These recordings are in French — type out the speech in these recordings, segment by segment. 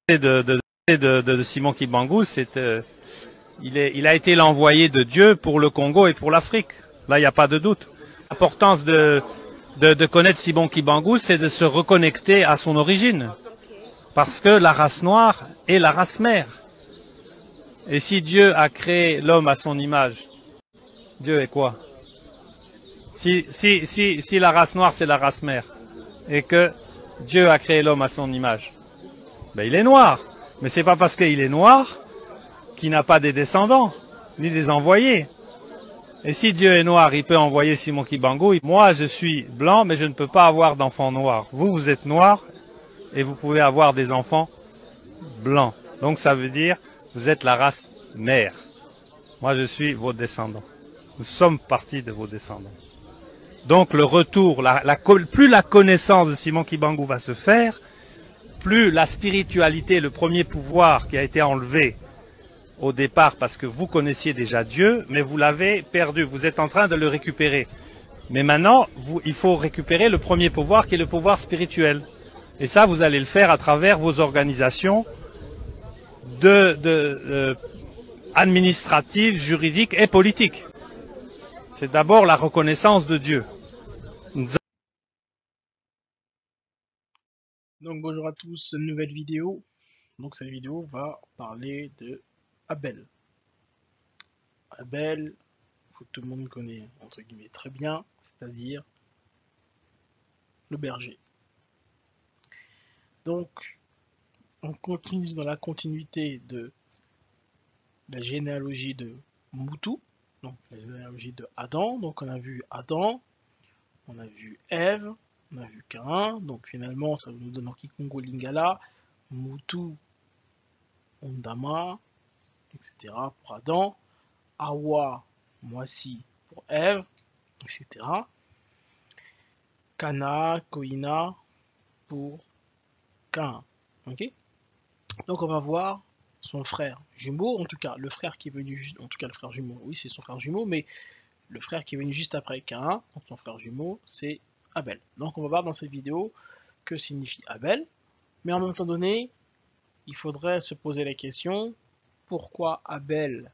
de Simon Kibangu, il a été l'envoyé de Dieu pour le Congo et pour l'Afrique. Là, il n'y a pas de doute. L'importance de connaître Simon Kibangu, c'est de se reconnecter à son origine. Parce que la race noire est la race mère. Et si Dieu a créé l'homme à son image, Dieu est quoi? Si la race noire, c'est la race mère, et que Dieu a créé l'homme à son image, ben il est noir. Mais c'est pas parce qu'il est noir qu'il n'a pas des descendants, ni des envoyés. Et si Dieu est noir, il peut envoyer Simon Kibangu. Moi, je suis blanc, mais je ne peux pas avoir d'enfants noirs. Vous êtes noir, et vous pouvez avoir des enfants blancs. Donc ça veut dire, vous êtes la race mère. Moi, je suis vos descendants. Nous sommes partis de vos descendants. Donc le retour, plus la connaissance de Simon Kibangu va se faire, plus la spiritualité, le premier pouvoir qui a été enlevé au départ parce que vous connaissiez déjà Dieu, mais vous l'avez perdu, vous êtes en train de le récupérer. Mais maintenant, il faut récupérer le premier pouvoir qui est le pouvoir spirituel. Et ça, vous allez le faire à travers vos organisations administratives, juridiques et politiques. C'est d'abord la reconnaissance de Dieu. Donc bonjour à tous, une nouvelle vidéo. Donc cette vidéo va parler de Abel. Abel, que tout le monde connaît entre guillemets très bien, c'est-à-dire le berger. Donc on continue dans la continuité de la généalogie de Moutou, donc la généalogie de Adam. Donc on a vu Adam, on a vu Ève, on a vu Caïn. Donc finalement ça nous donne Kikongo Lingala, Moutou, Ondama, etc. pour Adam, Hawa, Moissi pour Ève, etc. Kana, Koina pour Caïn. Ok. Donc on va voir son frère jumeau, en tout cas le frère qui est venu juste, en tout cas le frère jumeau, oui c'est son frère jumeau, mais le frère qui est venu juste après Caïn, donc son frère jumeau, c'est Abel. Donc on va voir dans cette vidéo que signifie Abel, mais en même temps donné, il faudrait se poser la question, pourquoi Abel?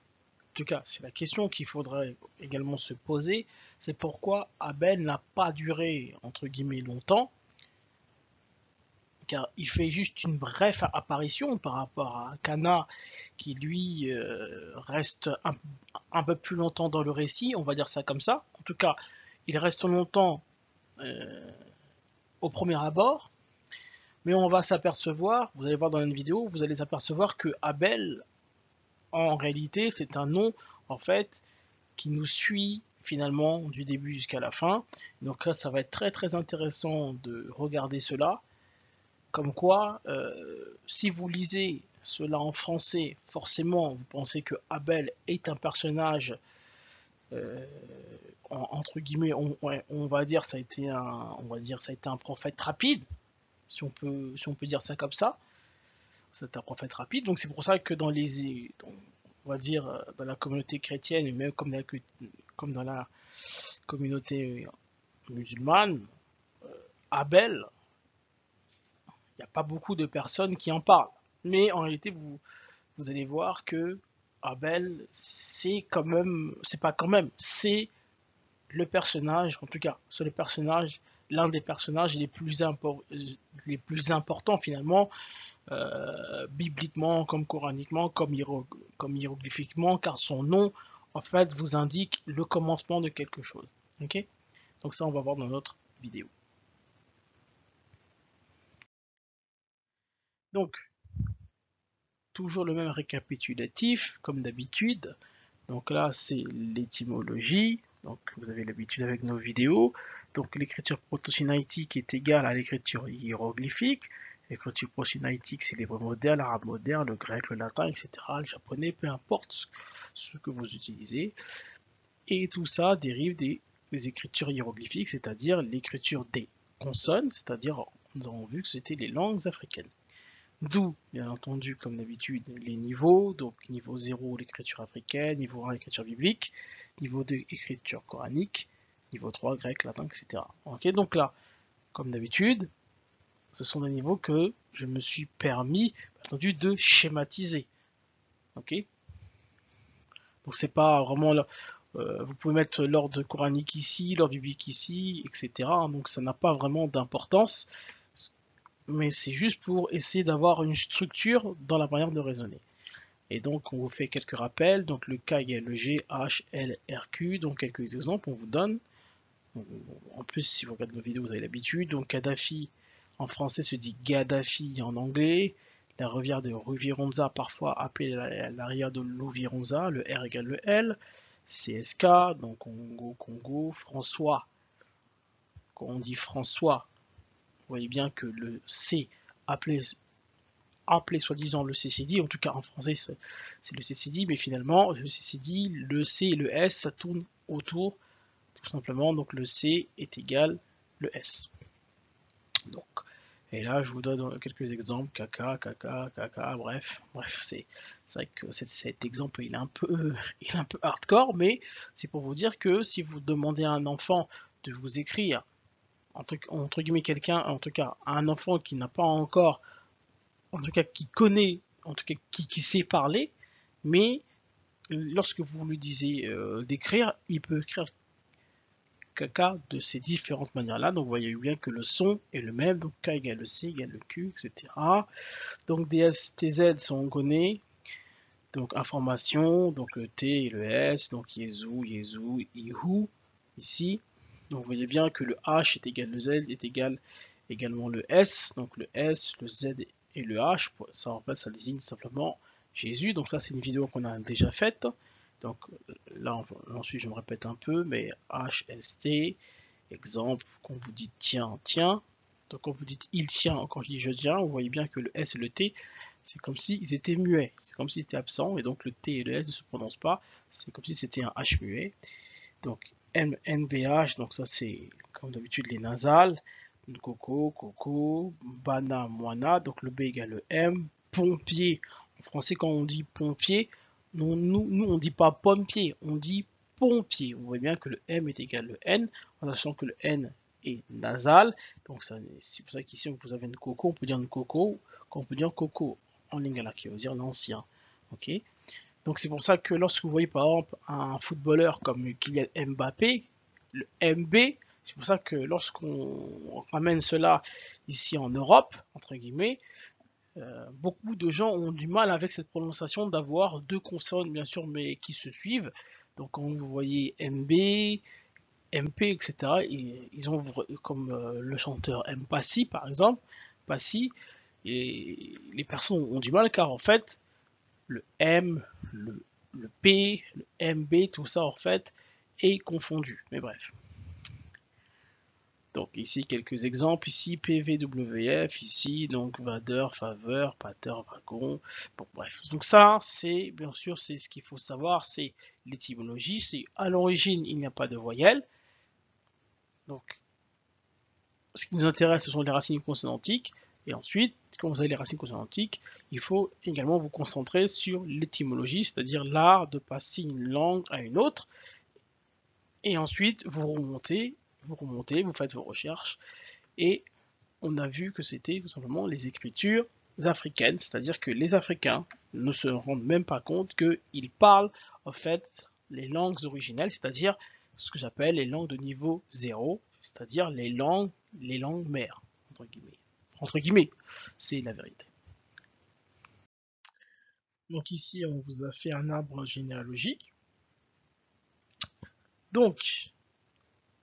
En tout cas, c'est la question qu'il faudrait également se poser, c'est pourquoi Abel n'a pas duré, entre guillemets, longtemps, car il fait juste une brève apparition par rapport à Cana, qui lui reste un peu plus longtemps dans le récit, on va dire ça comme ça. En tout cas, il reste longtemps au premier abord, mais on va s'apercevoir, vous allez voir dans une vidéo, vous allez s'apercevoir que Abel, en réalité, c'est un nom, en fait, qui nous suit finalement du début jusqu'à la fin. Donc là, ça va être très très intéressant de regarder cela. Comme quoi, si vous lisez cela en français, forcément, vous pensez que Abel est un personnage, entre guillemets, on va dire, ça a été un prophète rapide, si on peut dire ça comme ça. C'est un prophète rapide. Donc c'est pour ça que dans on va dire, dans la communauté chrétienne, et même comme dans la communauté musulmane, Abel, il n'y a pas beaucoup de personnes qui en parlent. Mais en réalité, vous allez voir que Abel, c'est le personnage, en tout cas, c'est le personnage, l'un des personnages les plus importants finalement, bibliquement, comme coraniquement, comme hiéroglyphiquement, car son nom, en fait, vous indique le commencement de quelque chose. Ok? Donc ça, on va voir dans notre vidéo. Donc, toujours le même récapitulatif, comme d'habitude. Donc là, c'est l'étymologie. Donc vous avez l'habitude avec nos vidéos. Donc l'écriture proto-sinaïtique est égale à l'écriture hiéroglyphique. L'écriture proto-sinaïtique, c'est l'hébreu moderne, l'arabe moderne, le grec, le latin, etc. Le japonais, peu importe ce que vous utilisez. Et tout ça dérive des écritures hiéroglyphiques, c'est-à-dire l'écriture des consonnes, c'est-à-dire, nous avons vu que c'était les langues africaines. D'où, bien entendu, comme d'habitude, les niveaux. Donc, niveau 0, l'écriture africaine, niveau 1, l'écriture biblique, niveau 2, écriture coranique, niveau 3, grec, latin, etc. Ok, donc là, comme d'habitude, ce sont des niveaux que je me suis permis, bien entendu, de schématiser. Ok. Donc c'est pas vraiment là. Vous pouvez mettre l'ordre coranique ici, l'ordre biblique ici, etc. Donc ça n'a pas vraiment d'importance, mais c'est juste pour essayer d'avoir une structure dans la manière de raisonner. Et donc on vous fait quelques rappels. Donc le K égale le G, H, L, R, Q. Donc quelques exemples on vous donne. En plus, si vous regardez nos vidéos, vous avez l'habitude. Donc Kadhafi en français se dit Gaddafi en anglais. La rivière de Ruvironza, parfois appelée la rivière de Louvironza, le R égale le L. CSK, donc Congo, Congo. François, quand on dit François, vous voyez bien que le C appelé soi-disant le CCD, en tout cas en français c'est le CCD, mais finalement le CCD, le C et le S, ça tourne autour tout simplement, donc le C est égal le S. Donc, et là je vous donne quelques exemples, caca, caca, caca, bref, c'est vrai que cet exemple il est un peu hardcore, mais c'est pour vous dire que si vous demandez à un enfant de vous écrire, entre guillemets quelqu'un, en tout cas un enfant qui n'a pas encore, en tout cas qui connaît, en tout cas qui sait parler, mais lorsque vous lui disiez d'écrire, il peut écrire caca de ces différentes manières-là. Donc vous voyez bien que le son est le même, donc K égale le C égale le Q, etc. Donc DS, TZ sont on connaît. Donc information, donc le T et le S, donc Yezu, Yezu, Ihu, ici. Donc vous voyez bien que le H est égal le Z est égal également le S, donc le S, le Z et le H, ça en fait ça désigne simplement Jésus. Donc ça c'est une vidéo qu'on a déjà faite. Donc là ensuite je me répète un peu, mais HST, exemple, quand vous dites tiens, tiens, donc quand vous dites il tient, quand je dis je tiens, vous voyez bien que le S et le T, c'est comme s'ils étaient muets, c'est comme s'ils étaient absents, et donc le T et le S ne se prononcent pas, c'est comme si c'était un H muet. Donc NBH, donc ça c'est comme d'habitude les nasales, coco, coco, bana, moana, donc le B égale le M, pompier, en français quand on dit pompier, nous on dit pas pompier, on dit pompier. Vous voyez bien que le M est égal le N, en sachant que le N est nasal, donc c'est pour ça qu'ici vous avez une coco, on peut dire une coco, quand on peut dire coco en lingala, qui veut dire l'ancien. Ok. Donc c'est pour ça que lorsque vous voyez par exemple un footballeur comme Kylian Mbappé, le MB, c'est pour ça que lorsqu'on ramène cela ici en Europe, entre guillemets, beaucoup de gens ont du mal avec cette prononciation d'avoir deux consonnes bien sûr mais qui se suivent. Donc quand vous voyez MB, MP, etc., ils ont comme le chanteur Mpassi par exemple, Passy, et les personnes ont du mal car en fait le M, le P, le MB, tout ça en fait est confondu. Mais bref. Donc ici quelques exemples, ici PVWF, ici donc vadeur, faveur, pater, wagon. Bon bref. Donc ça c'est bien sûr c'est ce qu'il faut savoir, c'est l'étymologie, c'est à l'origine il n'y a pas de voyelle. Donc ce qui nous intéresse ce sont les racines consonantiques. Et ensuite, quand vous avez les racines consonantiques, il faut également vous concentrer sur l'étymologie, c'est-à-dire l'art de passer une langue à une autre. Et ensuite, vous remontez, vous faites vos recherches. Et on a vu que c'était tout simplement les écritures africaines, c'est-à-dire que les Africains ne se rendent même pas compte qu'ils parlent en fait les langues originelles, c'est-à-dire ce que j'appelle les langues de niveau 0, c'est-à-dire les langues mères, entre guillemets. Entre guillemets, c'est la vérité. Donc ici, on vous a fait un arbre généalogique. Donc,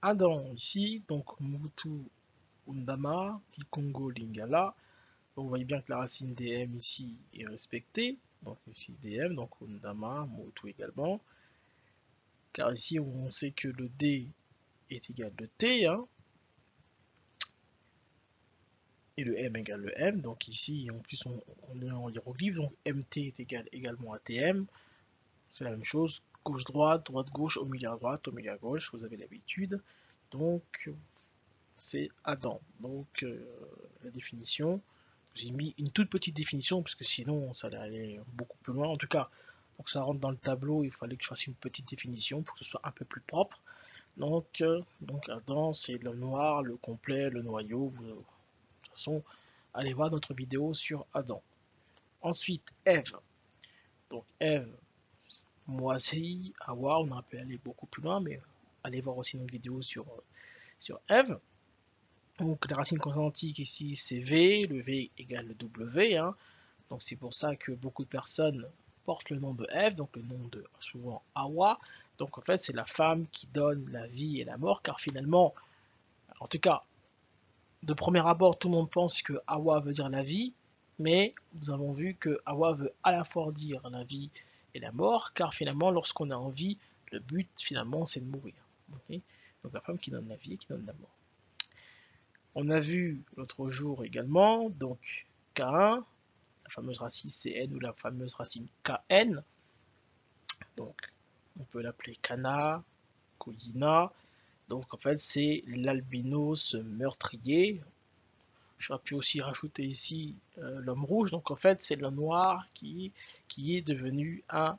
Adam ici, donc Mobutu Undama, Congo Lingala. Donc, vous voyez bien que la racine DM ici est respectée. Donc ici DM, donc Undama, Mobutu également. Car ici, on sait que le D est égal de T, hein, et le M égale le M. Donc ici, en plus, on est en hiéroglyphe, donc MT est égal également à TM. C'est la même chose, gauche-droite, droite-gauche, au milieu à droite, au milieu à gauche, vous avez l'habitude. Donc, c'est Adam. Donc, la définition, j'ai mis une toute petite définition, parce que sinon, ça allait aller beaucoup plus loin. En tout cas, pour que ça rentre dans le tableau, il fallait que je fasse une petite définition, pour que ce soit un peu plus propre. Donc Adam, c'est le noir, le complet, le noyau. De toute façon, allez voir notre vidéo sur Adam. Ensuite, Ève. Donc Ève, moi aussi, Hawa, on aurait pu aller beaucoup plus loin, mais allez voir aussi notre vidéo sur Ève. Donc la racine quantique ici c'est V, le V égale le W, hein. Donc c'est pour ça que beaucoup de personnes portent le nom de Ève, donc le nom de souvent Hawa. Donc en fait c'est la femme qui donne la vie et la mort, car finalement, en tout cas, de premier abord tout le monde pense que Hawa veut dire la vie, mais nous avons vu que Hawa veut à la fois dire la vie et la mort, car finalement lorsqu'on a envie, le but finalement c'est de mourir. Okay, donc la femme qui donne la vie et qui donne la mort. On a vu l'autre jour également, donc Caïn, la fameuse racine Cn ou la fameuse racine Kn. Donc on peut l'appeler Cana, Koyina. Donc en fait c'est l'albinos meurtrier. J'aurais pu aussi rajouter ici l'homme rouge. Donc en fait c'est l'homme noir qui est devenu un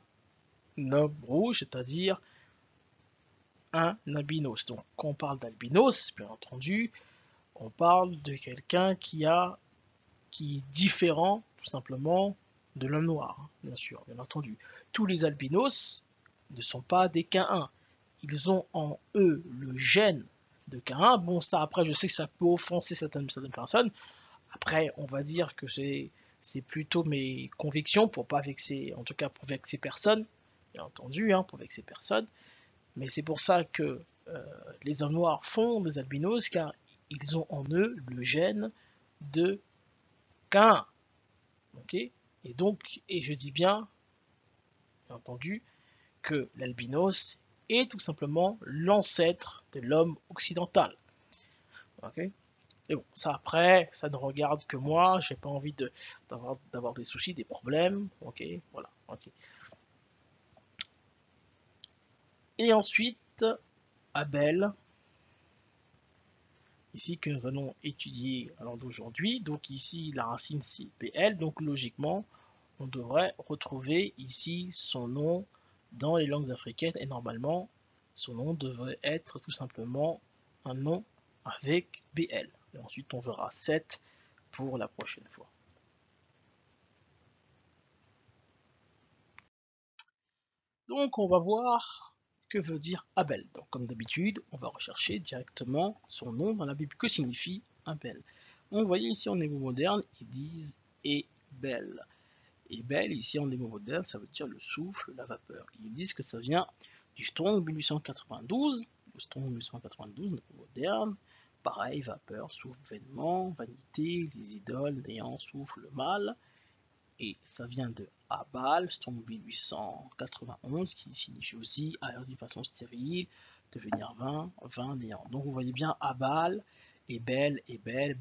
homme rouge, c'est-à-dire un albinos. Donc quand on parle d'albinos, bien entendu, on parle de quelqu'un qui est différent tout simplement de l'homme noir, bien sûr, bien entendu. Tous les albinos ne sont pas des Caïns. Ils ont en eux le gène de Caïn. Bon, ça après, je sais que ça peut offenser certaines personnes. Après, on va dire que c'est plutôt mes convictions pour pas vexer, en tout cas pour vexer personne, bien entendu, hein, pour vexer personne. Mais c'est pour ça que les hommes noirs font des albinos, car ils ont en eux le gène de Caïn. Ok, et donc, et je dis bien entendu, que l'albinos est tout simplement l'ancêtre de l'homme occidental. Ok, et bon, ça après, ça ne regarde que moi, j'ai pas envie d'avoir des soucis, des problèmes. Ok, voilà. Ok. Et ensuite, Abel, ici que nous allons étudier d'aujourd'hui. Donc ici, la racine c'est BL, donc logiquement, on devrait retrouver ici son nom dans les langues africaines et normalement, son nom devrait être tout simplement un nom avec BL. Et ensuite, on verra 7 pour la prochaine fois. Donc, on va voir que veut dire Abel. Donc, comme d'habitude, on va rechercher directement son nom dans la Bible. Que signifie Abel? On voyait ici en hébreu moderne, ils disent Ebel. Ebel, ici en hébreu moderne, ça veut dire le souffle, la vapeur. Ils disent que ça vient du Strong 1892, le Strong 1892, moderne. Pareil, vapeur, souffle, vêtement, vanité, les idoles, néant, souffle, le mal. Et ça vient de Abal, Strong 1891, qui signifie aussi agir d'une façon stérile, devenir vain, néant. Donc vous voyez bien Abal, Ebel, BL,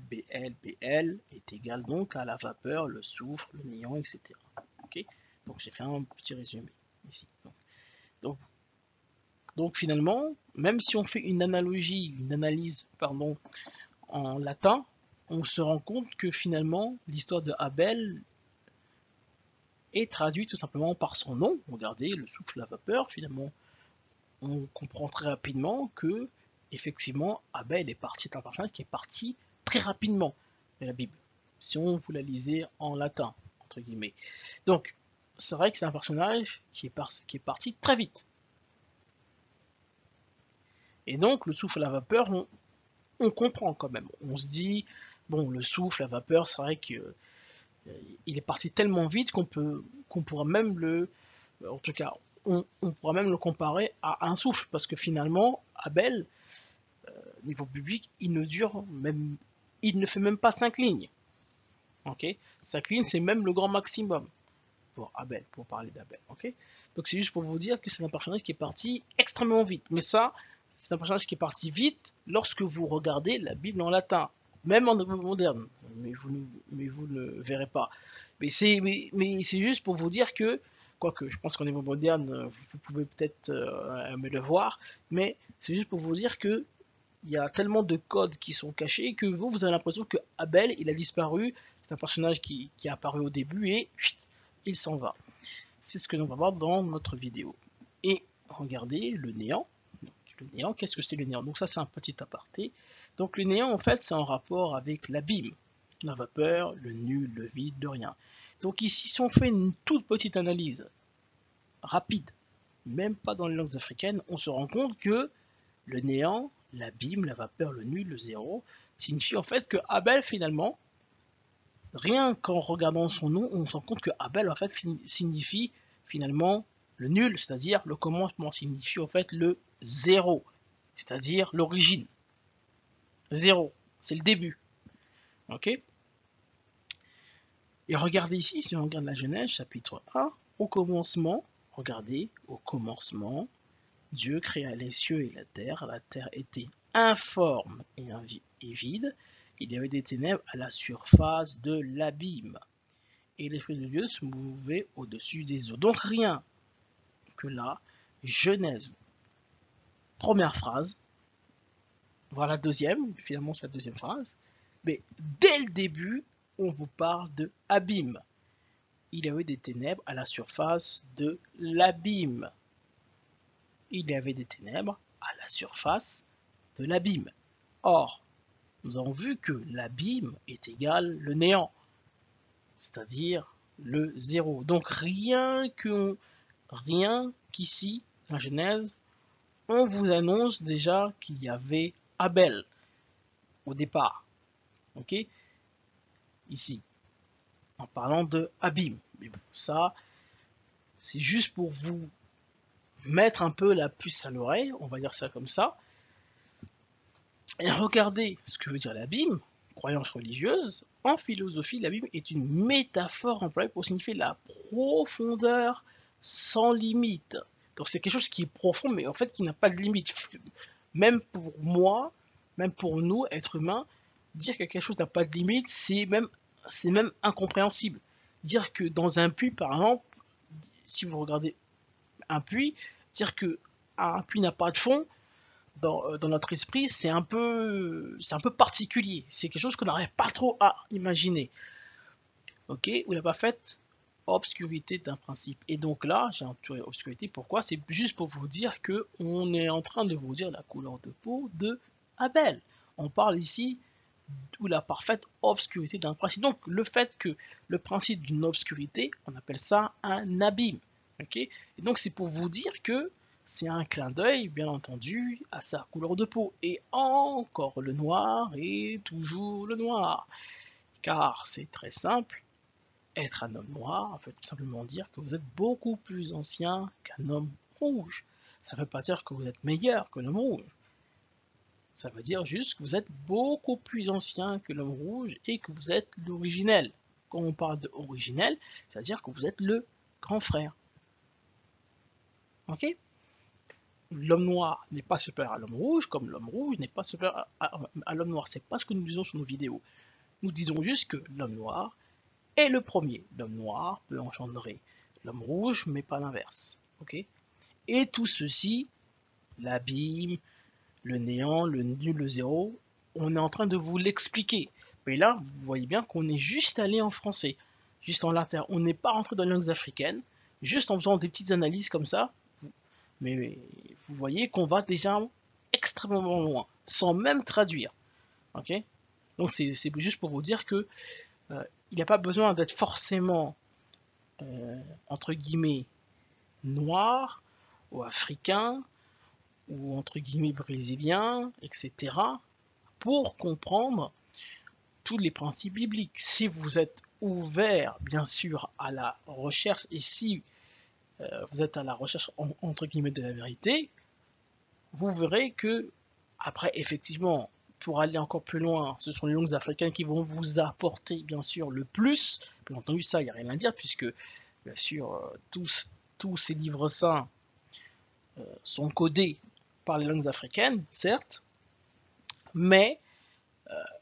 BL est égal donc à la vapeur, le soufre, le néant, etc. Okay, donc j'ai fait un petit résumé ici. Donc finalement, même si on fait une analyse en latin, on se rend compte que finalement l'histoire de Abel est traduite tout simplement par son nom. Regardez, le souffle, la vapeur, finalement, on comprend très rapidement que effectivement Abel est parti, c'est un personnage qui est parti très rapidement de la Bible, si on vous la lisez en latin, entre guillemets. Donc, c'est vrai que c'est un personnage qui est parti très vite. Et donc, le souffle, la vapeur, on comprend quand même. On se dit, bon, le souffle, la vapeur, c'est vrai qu'il est parti tellement vite qu'on pourra même en tout cas, on pourra même le comparer à un souffle, parce que finalement, Abel, niveau biblique, il ne fait même pas 5 lignes. Ok, 5 lignes, c'est même le grand maximum pour Abel, pour parler d'Abel. Ok, donc c'est juste pour vous dire que c'est un personnage qui est parti extrêmement vite. Mais ça, c'est un personnage qui est parti vite lorsque vous regardez la Bible en latin, même en moderne. Mais vous ne le verrez pas. Mais c'est juste pour vous dire que, quoique je pense qu'en niveau moderne, vous pouvez peut-être me le voir, mais c'est juste pour vous dire que il y a tellement de codes qui sont cachés que vous avez l'impression que Abel, il a disparu. C'est un personnage qui est apparu au début et il s'en va. C'est ce que nous allons voir dans notre vidéo. Et regardez le néant. Le néant, qu'est-ce que c'est le néant? Donc ça, c'est un petit aparté. Donc le néant, en fait, c'est en rapport avec l'abîme. la vapeur, le nul, le vide, le rien. Donc ici, si on fait une toute petite analyse rapide, même pas dans les langues africaines, on se rend compte que le néant, l'abîme, la vapeur, le nul, le zéro, signifie en fait que Abel finalement, rien qu'en regardant son nom, on se rend compte que Abel en fait signifie finalement le nul, c'est-à-dire le commencement, signifie en fait le zéro, c'est-à-dire l'origine. Zéro, c'est le début. Ok. Et regardez ici, si on regarde la Genèse, chapitre 1, au commencement, regardez, au commencement, Dieu créa les cieux et la terre était informe et vide, il y avait des ténèbres à la surface de l'abîme, et l'Esprit de Dieu se mouvait au-dessus des eaux. Donc rien que là, Genèse, première phrase, voilà la deuxième, finalement c'est la deuxième phrase, mais dès le début, on vous parle de abîme. Il y avait des ténèbres à la surface de l'abîme. Il y avait des ténèbres à la surface de l'abîme. Or, nous avons vu que l'abîme est égal le néant, c'est-à-dire le zéro. Donc rien qu'ici, en Genèse, on vous annonce déjà qu'il y avait Abel au départ. Ok. Ici, en parlant de abîme. Mais bon, ça, c'est juste pour vous mettre un peu la puce à l'oreille, on va dire ça comme ça. Et regardez ce que veut dire l'abîme, croyance religieuse. En philosophie, l'abîme est une métaphore employée pour signifier la profondeur sans limite. Donc c'est quelque chose qui est profond, mais en fait qui n'a pas de limite. Même pour moi, même pour nous, êtres humains, dire que quelque chose n'a pas de limite, c'est même incompréhensible. Dire que dans un puits, par exemple, si vous regardez un puits, dire que un puits n'a pas de fond, dans notre esprit, c'est un peu particulier. C'est quelque chose qu'on n'arrive pas trop à imaginer. Ok, vous n'avez pas fait obscurité d'un principe. Et donc là, j'ai entouré obscurité. Pourquoi? C'est juste pour vous dire que on est en train de vous dire la couleur de peau de Abel. On parle ici de la parfaite obscurité d'un principe. Donc le fait que le principe d'une obscurité, on appelle ça un abîme. Ok. Et donc c'est pour vous dire que c'est un clin d'œil, bien entendu, à sa couleur de peau. Et encore le noir et toujours le noir. Car c'est très simple, être un homme noir, en fait tout simplement dire que vous êtes beaucoup plus ancien qu'un homme rouge. Ça ne veut pas dire que vous êtes meilleur que l'homme rouge. Ça veut dire juste que vous êtes beaucoup plus ancien que l'homme rouge et que vous êtes l'originel. Quand on parle de originel, c'est-à-dire que vous êtes le grand frère. Ok? L'homme noir n'est pas supérieur à l'homme rouge, comme l'homme rouge n'est pas supérieur à l'homme noir. C'est pas ce que nous disons sur nos vidéos. Nous disons juste que l'homme noir est le premier. L'homme noir peut engendrer l'homme rouge, mais pas l'inverse. Ok? Et tout ceci, l'abîme, le néant, le nul, le zéro, on est en train de vous l'expliquer. Mais là, vous voyez bien qu'on est juste allé en français, juste en latin. On n'est pas rentré dans les langues africaines, juste en faisant des petites analyses comme ça. Mais vous voyez qu'on va déjà extrêmement loin, sans même traduire. Ok? Donc c'est juste pour vous dire que il n'y a pas besoin d'être forcément entre guillemets noir ou africain ou entre guillemets brésilien, etc. pour comprendre tous les principes bibliques. Si vous êtes ouvert, bien sûr, à la recherche, et si vous êtes à la recherche, entre guillemets, de la vérité, vous verrez que, après, effectivement, pour aller encore plus loin, ce sont les langues africaines qui vont vous apporter, bien sûr, le plus. Bien entendu, ça, il n'y a rien à dire, puisque, bien sûr, tous ces livres saints sont codés par les langues africaines, certes, mais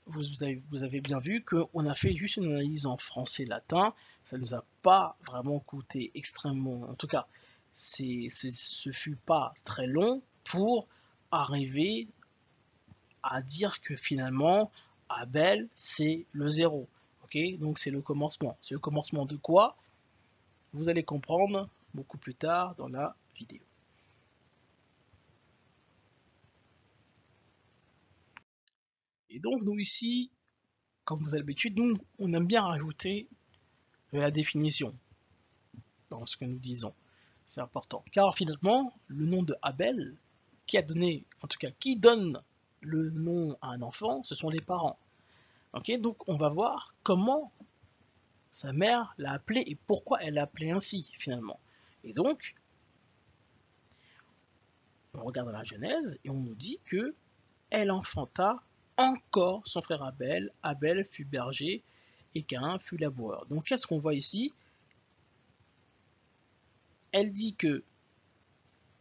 vous avez bien vu qu'on a fait juste une analyse en français-latin. Ça ne nous a pas vraiment coûté extrêmement. En tout cas, ce fut pas très long pour arriver à dire que finalement, Abel, c'est le zéro. Ok, donc c'est le commencement. C'est le commencement de quoi? Vous allez comprendre beaucoup plus tard dans la vidéo. Et donc nous ici, comme vous avez l'habitude, nous, on aime bien rajouter de la définition dans ce que nous disons. C'est important. Car finalement, le nom de Abel, qui a donné, en tout cas, qui donne le nom à un enfant, ce sont les parents. Ok, donc on va voir comment sa mère l'a appelé et pourquoi elle l'a appelé ainsi, finalement. Et donc, on regarde dans la Genèse et on nous dit que elle enfanta encore son frère Abel. Abel fut berger et Caïn fut laboureur. Donc qu'est-ce qu'on voit ici? Elle dit que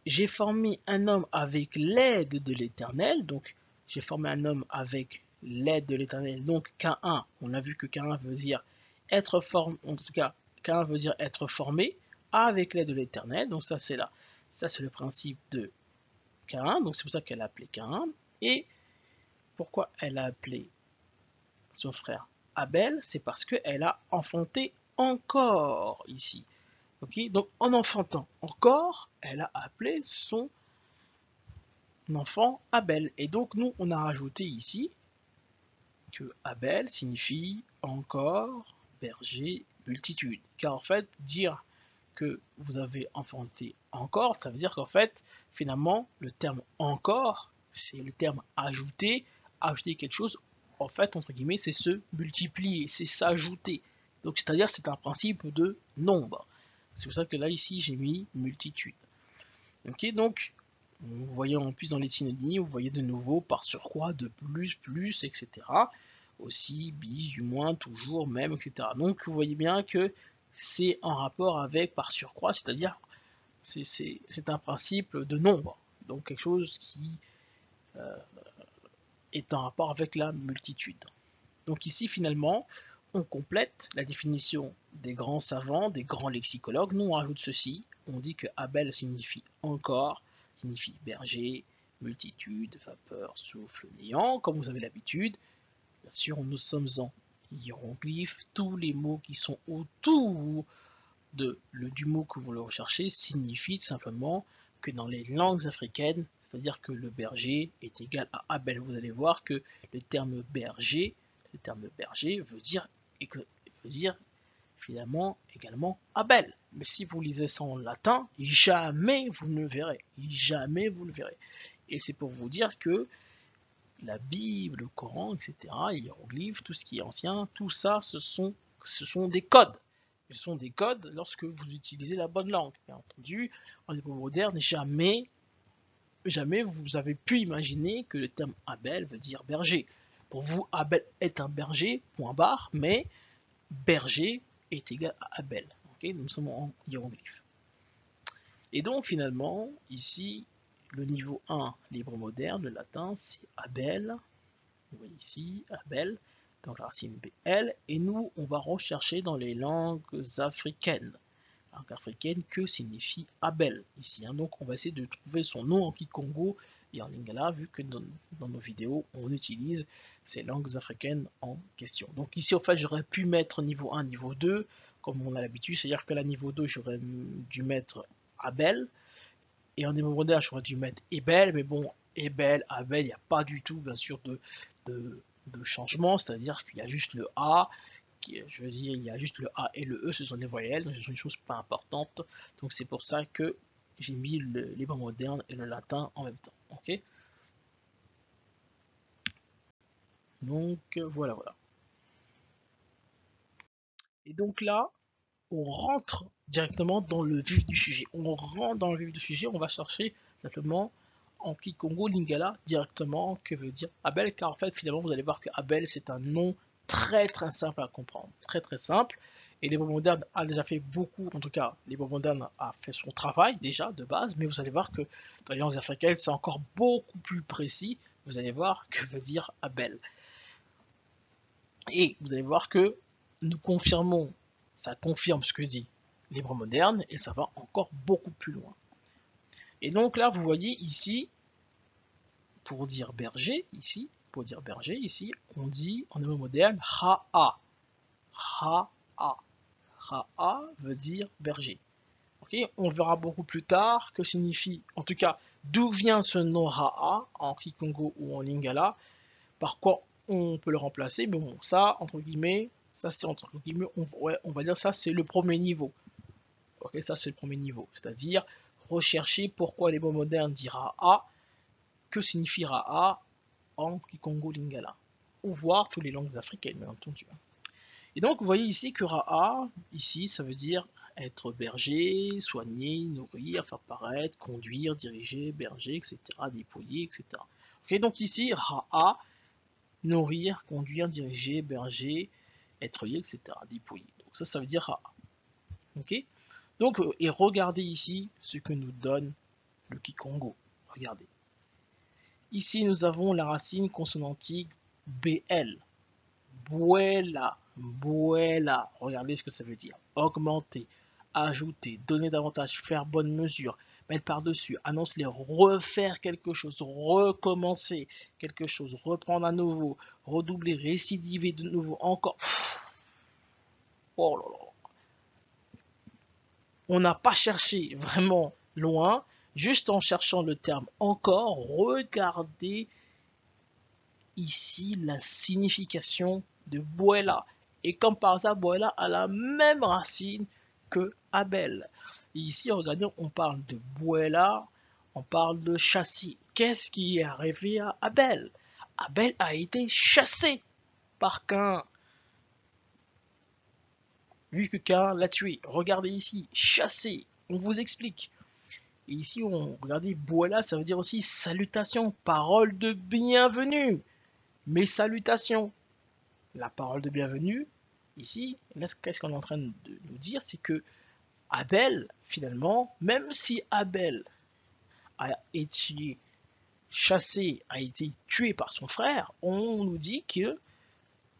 j'ai formé un homme avec l'aide de l'Éternel. Donc j'ai formé un homme avec l'aide de l'Éternel. Donc Caïn, on a vu que Caïn veut dire être formé, en tout cas Caïn veut dire être formé avec l'aide de l'Éternel. Donc ça c'est là, ça c'est le principe de Caïn. Donc c'est pour ça qu'elle a appelé Caïn. Et pourquoi elle a appelé son frère Abel? C'est parce qu'elle a enfanté encore ici. Okay, donc en enfantant encore, elle a appelé son enfant Abel. Et donc nous, on a rajouté ici que Abel signifie encore, berger, multitude. Car en fait, dire que vous avez enfanté encore, ça veut dire qu'en fait, finalement, le terme encore, c'est le terme ajouter, ajouter quelque chose, en fait, entre guillemets, c'est se multiplier, c'est s'ajouter. Donc, c'est-à-dire, c'est un principe de nombre. C'est pour ça que là, ici, j'ai mis multitude. Ok, donc, vous voyez en plus dans les synonymes, vous voyez de nouveau par surcroît, de plus, etc. Aussi, bis, du moins, toujours, même, etc. Donc, vous voyez bien que c'est en rapport avec par surcroît, c'est-à-dire c'est un principe de nombre. Donc, quelque chose qui est en rapport avec la multitude. Donc ici, finalement, on complète la définition des grands savants, des grands lexicologues. Nous, on rajoute ceci. On dit que Abel signifie encore, signifie berger, multitude, vapeur, souffle, néant, comme vous avez l'habitude. Bien sûr, nous sommes en hiéroglyphe. Tous les mots qui sont autour du mot que vous le recherchez signifient simplement que dans les langues africaines, c'est-à-dire que le berger est égal à Abel. Vous allez voir que le terme berger veut dire finalement également Abel. Mais si vous lisez ça en latin, jamais vous ne le verrez. Jamais vous le verrez. Et c'est pour vous dire que la Bible, le Coran, etc., les hiéroglyphes, tout ce qui est ancien, tout ça, ce sont des codes. Ce sont des codes lorsque vous utilisez la bonne langue. Bien entendu, en époque moderne, jamais vous avez pu imaginer que le terme Abel veut dire berger. Pour vous, Abel est un berger, point barre, mais berger est égal à Abel. Okay, nous sommes en hiéroglyphe. Et donc finalement, ici, le niveau 1, l'hébreu moderne, le latin, c'est Abel. Vous voyez ici, Abel, donc la racine BL. Et nous, on va rechercher dans les langues africaines. Langue africaine, que signifie Abel ici. Hein. Donc on va essayer de trouver son nom en Kikongo et en Lingala, vu que dans nos vidéos, on utilise ces langues africaines en question. Donc ici, en fait, j'aurais pu mettre niveau 1, niveau 2, comme on a l'habitude, c'est-à-dire que la niveau 2, j'aurais dû mettre Abel, et en niveau moderne, j'aurais dû mettre Ebel, mais bon, Ebel, Abel, il n'y a pas du tout, bien sûr, de changement, c'est-à-dire qu'il y a juste le A, je veux dire, il y a juste le A et le E, ce sont des voyelles, donc ce sont des choses pas importantes. Donc c'est pour ça que j'ai mis l'hébreu moderne et le latin en même temps. Ok. Donc voilà. Et donc là, on rentre directement dans le vif du sujet. On rentre dans le vif du sujet, on va chercher simplement en Kikongo Lingala directement que veut dire Abel, car en fait finalement vous allez voir que Abel c'est un nom très simple à comprendre, très simple. Et l'hébreu moderne a déjà fait beaucoup, en tout cas l'hébreu moderne a fait son travail déjà de base, mais vous allez voir que dans les langues africaines c'est encore beaucoup plus précis. Vous allez voir que veut dire Abel. Et vous allez voir que nous confirmons, ça confirme ce que dit l'hébreu moderne et ça va encore beaucoup plus loin. Et donc là vous voyez ici, pour dire berger, ici, on dit en hébreu moderne Ra'a. Ra'a. Ra'a veut dire berger. Okay, on verra beaucoup plus tard que signifie, en tout cas, d'où vient ce nom Ra'a en Kikongo ou en Lingala, par quoi on peut le remplacer, mais bon, ça, entre guillemets, on va dire ça, c'est le premier niveau. Ok, ça, c'est le premier niveau. C'est-à-dire, rechercher pourquoi les mots modernes disent Ra'a, que signifie Ra'a en Kikongo Lingala. Ou voir toutes les langues africaines, bien entendu. Et donc, vous voyez ici que Ra'a, ici, ça veut dire être berger, soigner, nourrir, faire paraître, conduire, diriger, berger, etc., dépouiller, etc. Ok, donc ici, Ra'a, nourrir, conduire, diriger, berger, être lié, etc., dépouiller. Donc ça veut dire Ra'a. Ok, donc, et regardez ici ce que nous donne le Kikongo. Regardez. Ici, nous avons la racine consonantique BL. Buela, buela. Regardez ce que ça veut dire. Augmenter, ajouter, donner davantage, faire bonne mesure, mettre par-dessus, annoncer, refaire quelque chose, recommencer quelque chose, reprendre à nouveau, redoubler, récidiver de nouveau, encore. Oh là là. On n'a pas cherché vraiment loin, juste en cherchant le terme encore, regardez ici la signification de Buela. Et comme par hasard, Buela a la même racine que Abel. Et ici, regardez, on parle de Buela, on parle de chassis. Qu'est-ce qui est arrivé à Abel? Abel a été chassé par Cain. Vu que Cain l'a tué. Regardez ici, chassé. On vous explique. Et ici, regardez, Buela, ça veut dire aussi salutation, parole de bienvenue. Mes salutations. La parole de bienvenue, ici, qu'est-ce qu'on est en train de nous dire? C'est que Abel, finalement, même si Abel a été chassé, a été tué par son frère, on nous dit que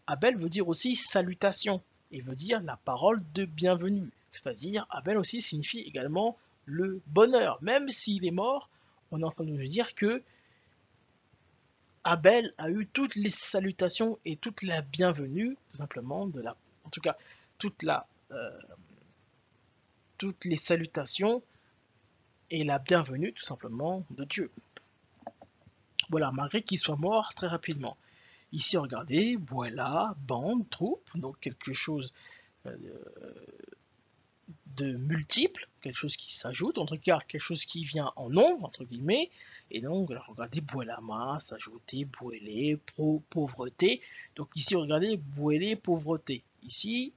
Abel veut dire aussi salutation et veut dire la parole de bienvenue. C'est-à-dire, Abel aussi signifie également le bonheur. Même s'il est mort, on est en train de nous dire que Abel a eu toutes les salutations et toute la bienvenue, tout simplement, en tout cas, toutes les salutations et la bienvenue, tout simplement, de Dieu. Voilà, malgré qu'il soit mort très rapidement. Ici, regardez, voilà, bande, troupe, donc quelque chose de multiple, quelque chose qui s'ajoute, en tout cas quelque chose qui vient en nombre, entre guillemets, et donc regardez Bouelama, s'ajouter, Bouélé, pauvreté, donc ici regardez Bouélé, pauvreté, ici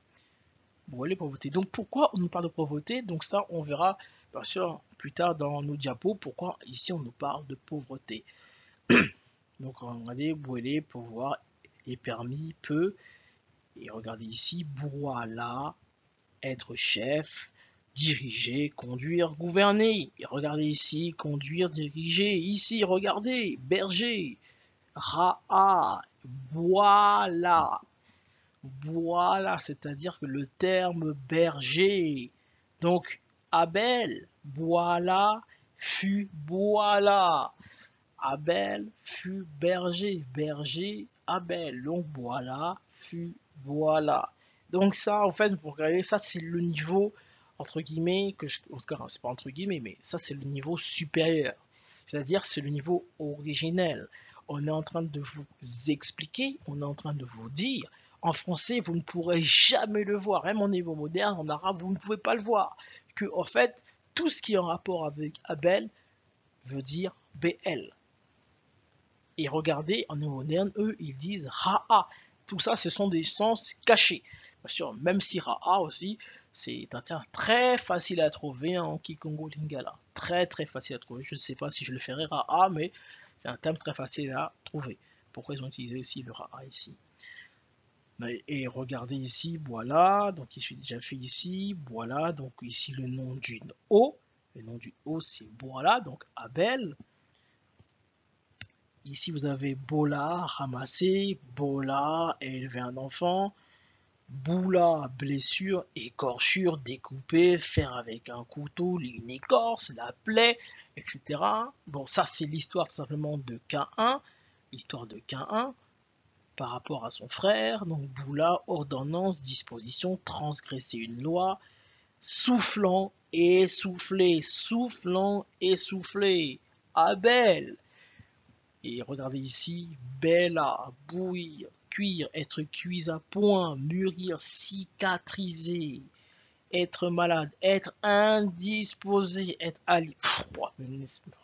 Bouélé, pauvreté, donc pourquoi on nous parle de pauvreté? Donc ça on verra bien sûr plus tard dans nos diapos, pourquoi ici on nous parle de pauvreté. Donc regardez Bouélé, pouvoir, est permis, peu, et regardez ici, voilà, être chef, diriger, conduire, gouverner. Et regardez ici, conduire, diriger. Ici, regardez, berger. Ra'a, voilà. Voilà, c'est-à-dire que le terme berger. Donc, Abel, voilà, fut voilà. Abel fut berger, berger, Abel. Donc, voilà, fut voilà. Donc ça, en fait, pour regarder, ça c'est le niveau, entre guillemets, en tout cas, c'est pas entre guillemets, mais ça c'est le niveau supérieur. C'est-à-dire, c'est le niveau originel. On est en train de vous expliquer, on est en train de vous dire, en français, vous ne pourrez jamais le voir, même au niveau moderne, en arabe, vous ne pouvez pas le voir, que, en fait, tout ce qui est en rapport avec Abel veut dire BL. Et regardez, en niveau moderne, eux, ils disent Ra'a. Tout ça, ce sont des sens cachés. Bien sûr, même si Ra'a aussi, c'est un terme très facile à trouver en Kikongo Lingala. Très très facile à trouver. Je ne sais pas si je le ferai Ra'a, mais c'est un terme très facile à trouver. Pourquoi ils ont utilisé aussi le Ra'a ici? Et regardez ici, voilà, donc il suis déjà fait ici, voilà, donc ici le nom d'une eau. Le nom d'une eau, c'est voilà, donc Abel. Ici, vous avez Bola, ramasser, Bola, élever un enfant, Boula, blessure, écorchure, découper, faire avec un couteau, une écorce, la plaie, etc. Bon, ça, c'est l'histoire tout simplement de Caïn, l'histoire de Caïn par rapport à son frère. Donc, Boula, ordonnance, disposition, transgresser une loi, soufflant, essoufflé, soufflant, essoufflé. Abel, Et regardez ici, Bella, bouillir, cuire, être cuit à point, mûrir, cicatriser, être malade, être indisposé, être ali.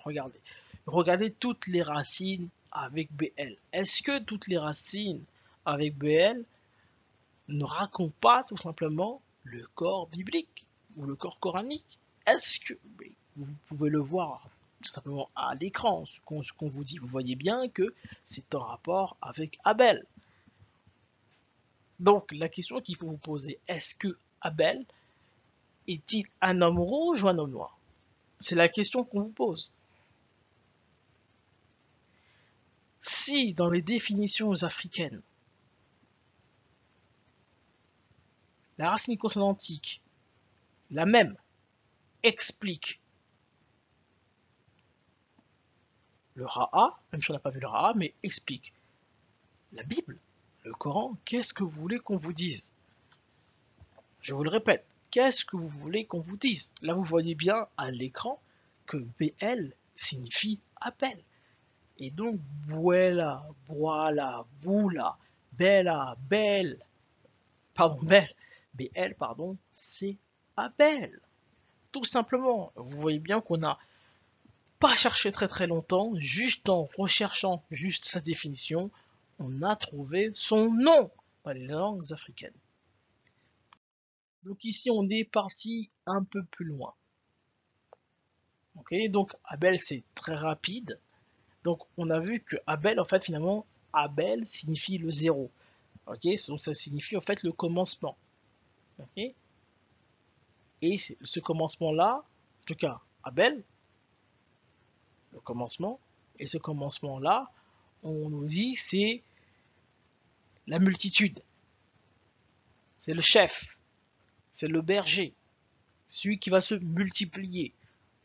Regardez. Regardez toutes les racines avec BL. Est-ce que toutes les racines avec BL ne racontent pas tout simplement le corps biblique ou le corps coranique? Est-ce que vous pouvez le voir tout simplement à l'écran, ce qu'on vous dit, vous voyez bien que c'est en rapport avec Abel. Donc la question qu'il faut vous poser, est-ce que Abel est-il un homme rouge ou un homme noir? C'est la question qu'on vous pose. Si dans les définitions africaines, la racine consonantique, la même, explique le Ra'a, même si on n'a pas vu le Ra'a, mais explique la Bible, le Coran, qu'est-ce que vous voulez qu'on vous dise? Je vous le répète, qu'est-ce que vous voulez qu'on vous dise? Là, vous voyez bien à l'écran que BL signifie appel. Et donc, Bouela, Boila, Boula, Bella, Belle, pardon, Belle, BL, pardon, c'est Abel. Tout simplement, vous voyez bien qu'on n'a pas cherché très longtemps, juste en recherchant juste sa définition, on a trouvé son nom dans les langues africaines. Donc ici, on est parti un peu plus loin. Ok, donc Abel, c'est très rapide. Donc on a vu que Abel, en fait, finalement, Abel signifie le zéro. Ok, donc ça signifie en fait le commencement. Ok, et ce commencement-là, en tout cas, Abel, le commencement, et ce commencement-là, on nous dit c'est la multitude. C'est le chef, c'est le berger, celui qui va se multiplier.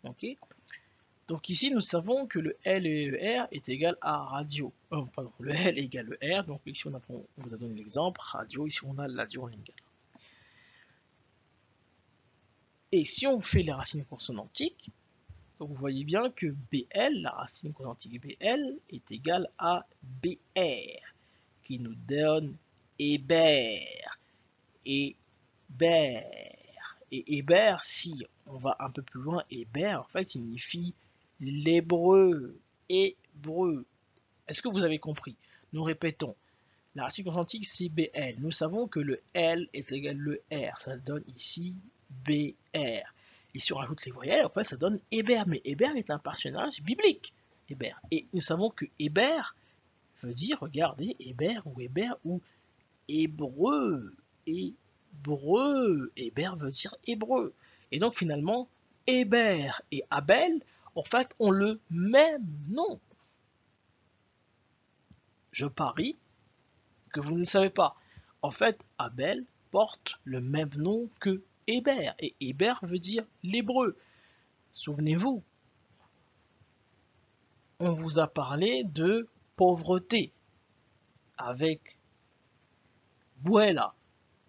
Ok, donc ici, nous savons que le L et le R est égal à radio. Pardon, le L est égal au R. Donc ici, on vous a donné l'exemple, radio. Ici, on a l'adio en égal. Et si on fait les racines consonantiques, donc vous voyez bien que BL, la racine consonantique BL, est égale à BR, qui nous donne Hébert. Hébert. Et Hébert, si on va un peu plus loin, Hébert, en fait, signifie l'hébreu. Hébreu. Est-ce que vous avez compris? Nous répétons. La racine consonantique, c'est BL. Nous savons que le L est égal au R. Ça donne ici BR. Et si on rajoute les voyelles, en fait, ça donne Hébert. Mais Hébert est un personnage biblique. Hébert. Et nous savons que Hébert veut dire, regardez, Hébert ou hébreu. Hébreu. Hébert veut dire hébreu. Et donc finalement, Hébert et Abel, en fait, ont le même nom. Je parie que vous ne le savez pas. En fait, Abel porte le même nom que Hébert. Et Hébert veut dire l'hébreu. Souvenez-vous, on vous a parlé de pauvreté avec Bouela.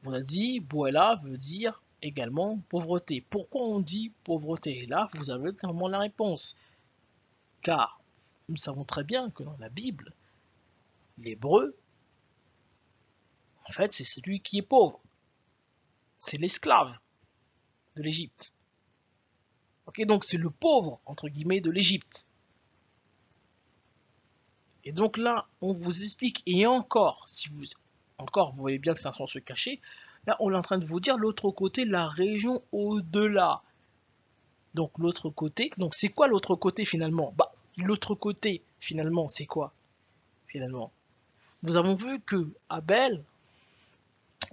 On a dit Bouela veut dire également pauvreté. Pourquoi on dit pauvreté? Et là, vous avez clairement la réponse. Car nous savons très bien que dans la Bible, l'hébreu, en fait, c'est celui qui est pauvre. C'est l'esclave de l'Égypte. Ok, donc c'est le pauvre, entre guillemets, de l'Égypte. Et donc là, on vous explique, et encore, si vous voyez bien que c'est un sens caché, là, on est en train de vous dire l'autre côté, la région au-delà. Donc l'autre côté, donc c'est quoi l'autre côté finalement? Bah, l'autre côté, finalement, c'est quoi? Finalement, nous avons vu que Abel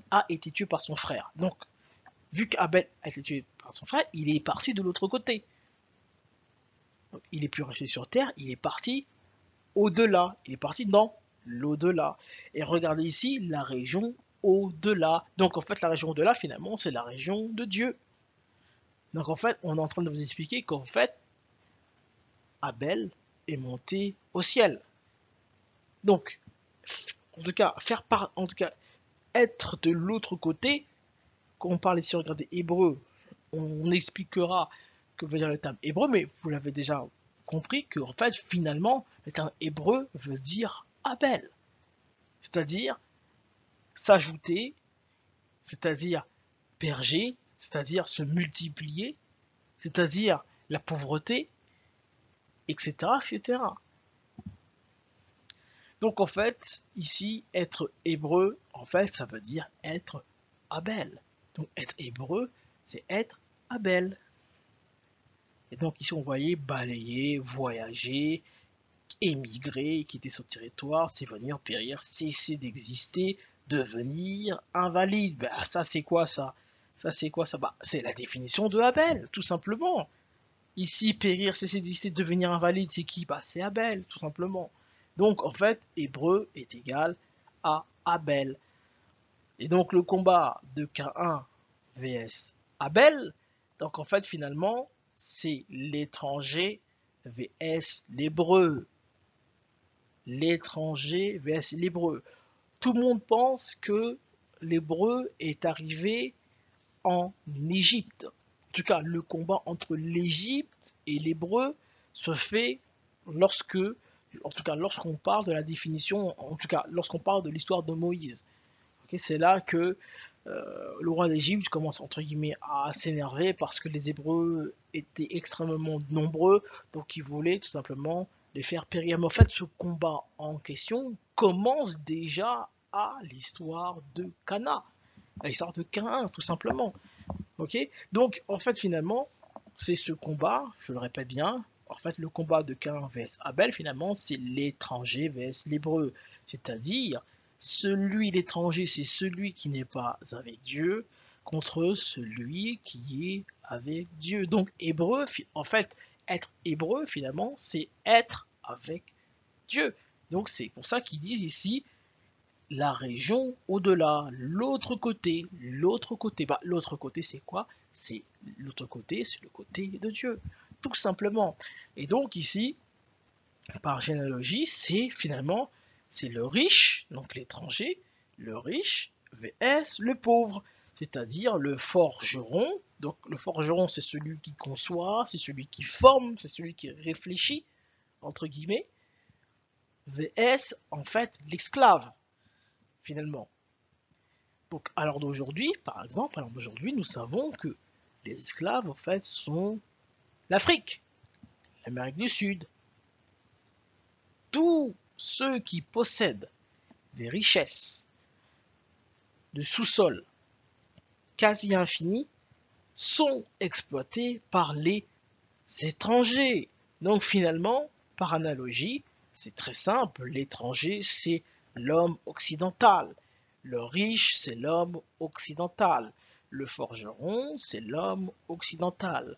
a été tué par son frère. Donc, vu qu'Abel a été tué par son frère, il est parti de l'autre côté. Donc, il est plus resté sur terre, il est parti au-delà. Il est parti dans l'au-delà. Et regardez ici la région au-delà. Donc en fait, la région au-delà, finalement, c'est la région de Dieu. Donc en fait, on est en train de vous expliquer qu'en fait, Abel est monté au ciel. Donc, en tout cas, être de l'autre côté, quand on parle ici, regardez, hébreu, on expliquera que veut dire le terme hébreu, mais vous l'avez déjà compris que en fait finalement le terme hébreu veut dire Abel, c'est-à-dire s'ajouter, c'est-à-dire berger, c'est-à-dire se multiplier, c'est-à-dire la pauvreté, etc., etc. Donc en fait, ici, être hébreu, en fait, ça veut dire être Abel. Donc être hébreu, c'est être Abel. Et donc ici, on voyait balayer, voyager, émigrer, quitter son territoire, s'évanouir, périr, cesser d'exister, devenir invalide. Ben, ça, c'est quoi ça? Ça, c'est quoi ça? Bah, c'est la définition de Abel, tout simplement. Ici, périr, cesser d'exister, devenir invalide, c'est qui? Bah, c'est Abel, tout simplement. Donc, en fait, hébreu est égal à Abel. Et donc, le combat de Caïn vs Abel, donc en fait, finalement, c'est l'étranger vs l'hébreu. L'étranger vs l'hébreu. Tout le monde pense que l'hébreu est arrivé en Égypte. En tout cas, le combat entre l'Égypte et l'hébreu se fait lorsque, en tout cas, lorsqu'on parle de la définition, en tout cas, lorsqu'on parle de l'histoire de Moïse. Okay, c'est là que le roi d'Égypte commence entre guillemets à s'énerver parce que les Hébreux étaient extrêmement nombreux, donc il voulait tout simplement les faire périr. Mais en fait, ce combat en question commence déjà à l'histoire de Cana, à l'histoire de Caïn, tout simplement. Ok, donc en fait finalement c'est ce combat, je le répète bien, en fait le combat de Caïn vs Abel finalement c'est l'étranger vs l'hébreu, c'est-à-dire l'étranger c'est celui qui n'est pas avec Dieu contre celui qui est avec Dieu. Donc hébreu, en fait être hébreu finalement c'est être avec Dieu. Donc c'est pour ça qu'ils disent ici la région au-delà, l'autre côté, bah, l'autre côté c'est quoi? C'est l'autre côté, c'est le côté de Dieu, tout simplement. Et donc ici, par généalogie, c'est finalement, c'est le riche, donc l'étranger, le riche vs le pauvre, c'est-à-dire le forgeron. Donc le forgeron c'est celui qui conçoit, c'est celui qui forme, c'est celui qui réfléchit, entre guillemets, vs en fait l'esclave finalement. Donc, à l'heure d'aujourd'hui, par exemple, nous savons que les esclaves, en fait, sont l'Afrique, l'Amérique du Sud. Tous ceux qui possèdent des richesses de sous-sol quasi infinies sont exploités par les étrangers. Donc, finalement, par analogie, c'est très simple, l'étranger, c'est l'homme occidental. Le riche, c'est l'homme occidental. Le forgeron, c'est l'homme occidental.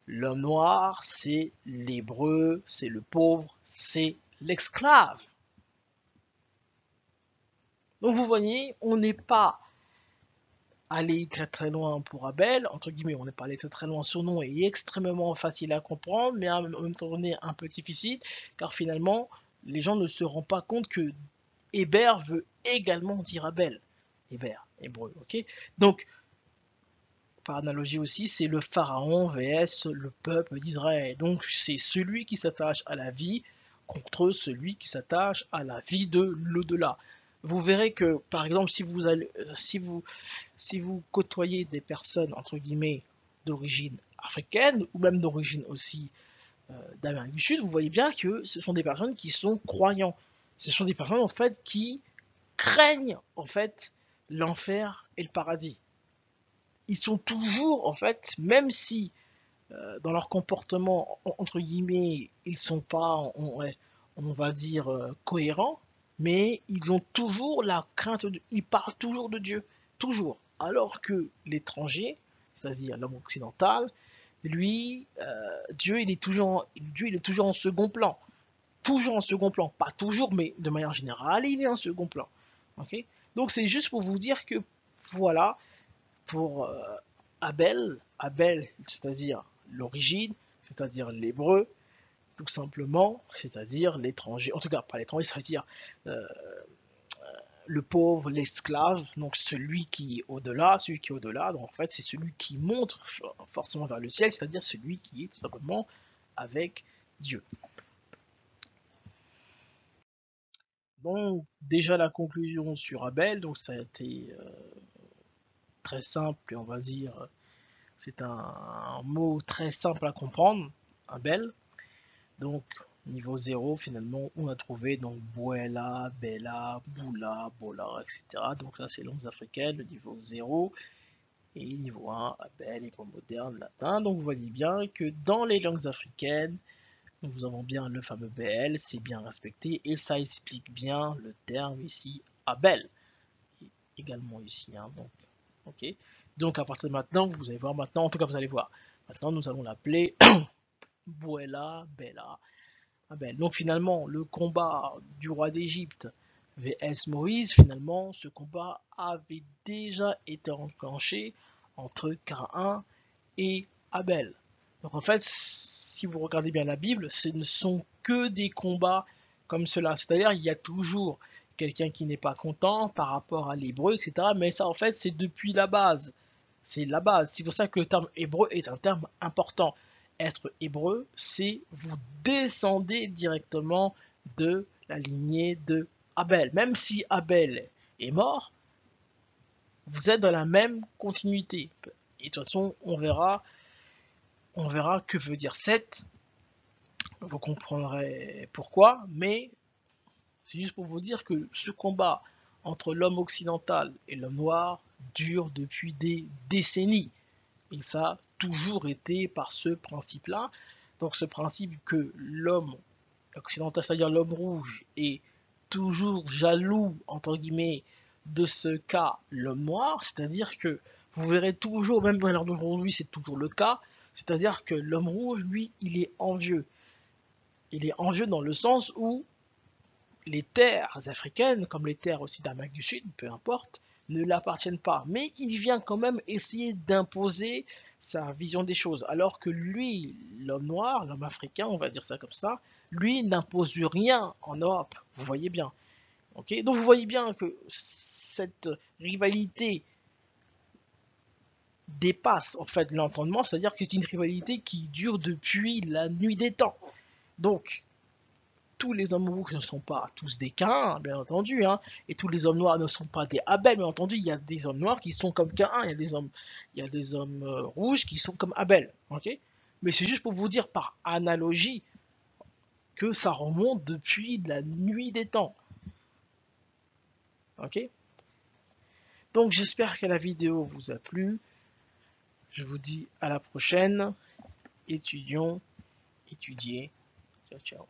L'homme noir, c'est l'hébreu, c'est le pauvre, c'est l'esclave. Donc vous voyez, on n'est pas allé très très loin pour Abel, entre guillemets, on n'est pas allé très très loin. Son nom est extrêmement facile à comprendre, mais en même temps on est un peu difficile, car finalement, les gens ne se rendent pas compte que Héber veut également dire Abel. Héber, hébreu, ok? Donc, par analogie aussi, c'est le pharaon vs le peuple d'Israël. Donc, c'est celui qui s'attache à la vie contre celui qui s'attache à la vie de l'au-delà. Vous verrez que, par exemple, si vous côtoyez des personnes, entre guillemets, d'origine africaine, ou même d'origine aussi d'Amérique du Sud, vous voyez bien que ce sont des personnes qui sont croyants. Ce sont des personnes, en fait, qui craignent, en fait, l'enfer et le paradis. Ils sont toujours, en fait, même si dans leur comportement, entre guillemets, ils sont pas, on va dire, cohérents, mais ils ont toujours la crainte, ils parlent toujours de Dieu, toujours. Alors que l'étranger, c'est-à-dire l'homme occidental, lui, Dieu, il est toujours en second plan. Toujours en second plan. Pas toujours, mais de manière générale, il est en second plan. Okay, donc c'est juste pour vous dire que, voilà, pour Abel, c'est-à-dire l'origine, c'est-à-dire l'hébreu, tout simplement, c'est-à-dire l'étranger, en tout cas pas l'étranger, c'est-à-dire le pauvre, l'esclave, donc celui qui est au-delà, donc en fait c'est celui qui monte forcément vers le ciel, c'est-à-dire celui qui est tout simplement avec Dieu. Donc déjà la conclusion sur Abel, donc ça a été très simple et on va dire c'est un mot très simple à comprendre, Abel. Donc niveau 0 finalement on a trouvé donc Bouela, Bella, Boula, Bola, etc. Donc là c'est langues africaines, le niveau 0 et niveau 1, Abel, hébreu moderne, latin. Donc vous voyez bien que dans les langues africaines, nous avons bien le fameux BL, c'est bien respecté et ça explique bien le terme ici Abel. Également ici, hein, donc, ok. Donc à partir de maintenant, vous allez voir maintenant, en tout cas vous allez voir. Maintenant nous allons l'appeler Bouela, Bella, Abel. Donc finalement, le combat du roi d'Égypte vs Moïse, finalement, ce combat avait déjà été enclenché entre Caïn et Abel. Donc en fait, si vous regardez bien la Bible, ce ne sont que des combats comme cela. C'est-à-dire, il y a toujours quelqu'un qui n'est pas content par rapport à l'hébreu, etc. Mais ça, en fait, c'est depuis la base. C'est la base. C'est pour ça que le terme hébreu est un terme important. Être hébreu, c'est vous descendez directement de la lignée de Abel. Même si Abel est mort, vous êtes dans la même continuité. Et de toute façon, on verra que veut dire 7. Vous comprendrez pourquoi, mais c'est juste pour vous dire que ce combat entre l'homme occidental et l'homme noir dure depuis des décennies. Et ça a toujours été par ce principe-là. Donc ce principe que l'homme occidental, c'est-à-dire l'homme rouge, est toujours jaloux, entre guillemets, de ce qu'a l'homme noir, c'est-à-dire que vous verrez toujours, même dans l'heure d'aujourd'hui, c'est toujours le cas, c'est-à-dire que l'homme rouge, lui, il est envieux. Il est envieux dans le sens où les terres africaines, comme les terres aussi d'Amérique du Sud, peu importe, ne l'appartiennent pas. Mais il vient quand même essayer d'imposer sa vision des choses. Alors que lui, l'homme noir, l'homme africain, on va dire ça comme ça, lui n'impose rien en Europe. Vous voyez bien. Okay, donc vous voyez bien que cette rivalité dépasse en fait l'entendement, c'est-à-dire que c'est une rivalité qui dure depuis la nuit des temps. Donc, tous les hommes rouges ne sont pas tous des Caïn, bien entendu, hein, et tous les hommes noirs ne sont pas des Abel, bien entendu, il y a des hommes noirs qui sont comme Caïn, il y a des hommes rouges qui sont comme Abel, ok. Mais c'est juste pour vous dire par analogie que ça remonte depuis la nuit des temps, ok. Donc j'espère que la vidéo vous a plu. Je vous dis à la prochaine. Étudions, étudiez. Ciao, ciao.